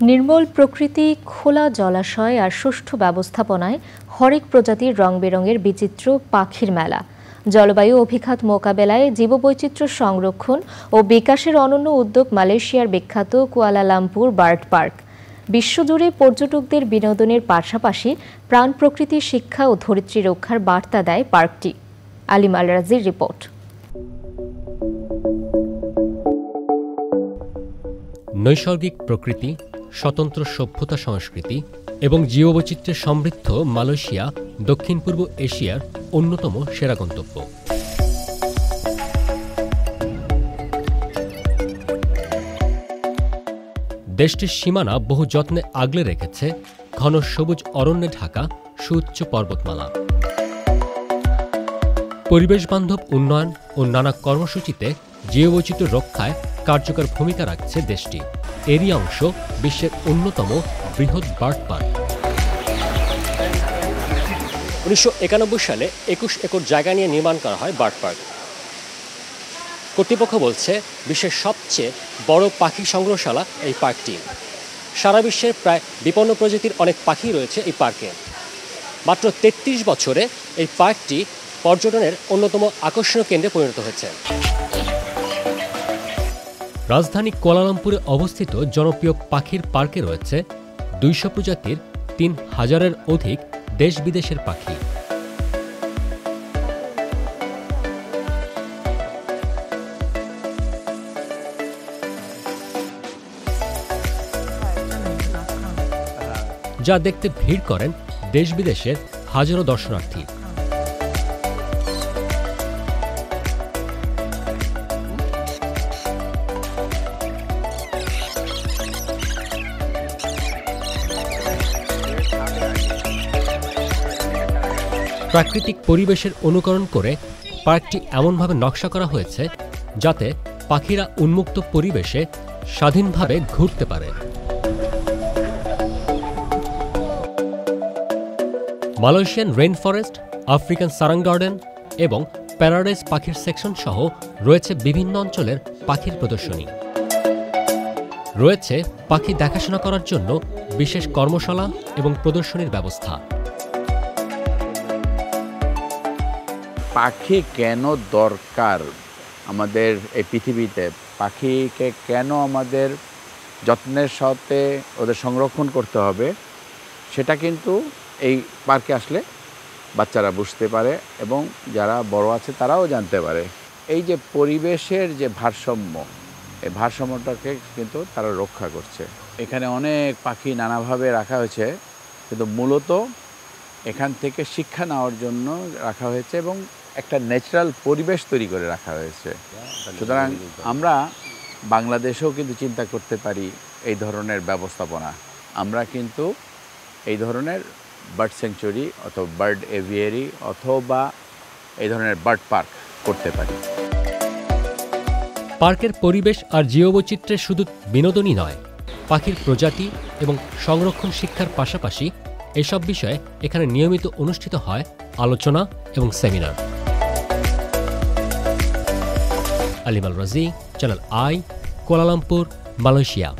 নির্মল প্রকৃতি, খোলা জলাশয় আর সুষ্ঠু ব্যবস্থাপনায় হরেক প্রজাতির রং বেরঙের বিচিত্র পাখির মেলা। জলবায়ু অভিঘাত মোকাবেলায় জীববৈচিত্র্য সংরক্ষণ ও বিকাশের অনন্য উদ্যোগ মালয়েশিয়ার বিখ্যাত কুয়ালালামপুর বার্ড পার্ক। বিশ্বজুড়ে পর্যটকদের বিনোদনের পাশাপাশি প্রাণ প্রকৃতি শিক্ষা ও ধরিত্রী রক্ষার বার্তা দেয় পার্কটি। আলিম আল রাজির রিপোর্ট। নৈসর্গিক প্রকৃতি, স্বতন্ত্র সভ্যতা সংস্কৃতি এবং জীববৈচিত্র্যে সমৃদ্ধ মালয়েশিয়া দক্ষিণ পূর্ব এশিয়ার অন্যতম সেরা গন্তব্য। দেশটির সীমানা বহু যত্নে আগলে রেখেছে ঘন সবুজ অরণ্যে ঢাকা সুউচ্চ পর্বতমালা। পরিবেশবান্ধব উন্নয়ন ও নানা কর্মসূচিতে জীববৈচিত্র্য রক্ষায় কার্যকর ভূমিকা রাখছে দেশটি। এরই অংশ বিশ্বের অন্যতম বৃহৎ বার্ড পার্ক। 1991 সালে 21 একর জায়গা নিয়ে নির্মাণ করা হয় বার্ড পার্ক। কর্তৃপক্ষ বলছে বিশ্বের সবচেয়ে বড় পাখি সংগ্রহশালা এই পার্কটি। সারা বিশ্বের প্রায় 52 প্রজাতির অনেক পাখি রয়েছে এই পার্কে। মাত্র 33 বছরে এই পার্কটি পর্যটনের অন্যতম আকর্ষণীয় কেন্দ্রে পরিণত হয়েছে। রাজধানী কুয়ালালামপুরে অবস্থিত জনপ্রিয় পাখির পার্কে রয়েছে 200 প্রজাতির 3000-এর অধিক দেশ বিদেশের পাখি। যা দেখতে ভিড় করেন দেশ বিদেশের হাজারো দর্শনার্থী। প্রাকৃতিক পরিবেশের অনুকরণ করে পার্কটি এমনভাবে নকশা করা হয়েছে যাতে পাখিরা উন্মুক্ত পরিবেশে স্বাধীনভাবে ঘুরতে পারে। মালয়েশিয়ান রেইন ফরেস্ট, আফ্রিকান সারাং গার্ডেন এবং প্যারাডাইস পাখির সেকশন সহ রয়েছে বিভিন্ন অঞ্চলের পাখির প্রদর্শনী। রয়েছে পাখি দেখাশোনা করার জন্য বিশেষ কর্মশালা এবং প্রদর্শনীর ব্যবস্থা। পাখি কেন দরকার আমাদের এই পৃথিবীতে, পাখিকে কেন আমাদের যত্নের সাথে ওদের সংরক্ষণ করতে হবে, সেটা কিন্তু এই পার্কে আসলে বাচ্চারা বুঝতে পারে এবং যারা বড় আছে তারাও জানতে পারে। এই যে পরিবেশের যে ভারসাম্য, এই ভারসাম্যটাকে কিন্তু তারা রক্ষা করছে। এখানে অনেক পাখি নানাভাবে রাখা হয়েছে, কিন্তু মূলত এখান থেকে শিক্ষা নেওয়ার জন্য রাখা হয়েছে এবং একটা ন্যাচারাল পরিবেশ তৈরি করে রাখা হয়েছে। সুতরাং আমরা বাংলাদেশেও কিন্তু চিন্তা করতে পারি এই ধরনের ব্যবস্থাপনা। আমরা কিন্তু এই ধরনের বার্ড স্যাংচুরি অথবা বার্ড এভিয়ারি অথবা এই ধরনের বার্ড পার্ক করতে পারি। পার্কের পরিবেশ আর জীববৈচিত্র্যের শুধু বিনোদনই নয়, পাখির প্রজাতি এবং সংরক্ষণ শিক্ষার পাশাপাশি এসব বিষয়ে এখানে নিয়মিত অনুষ্ঠিত হয় আলোচনা এবং সেমিনার। আলিম আল রাজি, চ্যানেল আই, কুয়ালালামপুর, মালয়েশিয়া।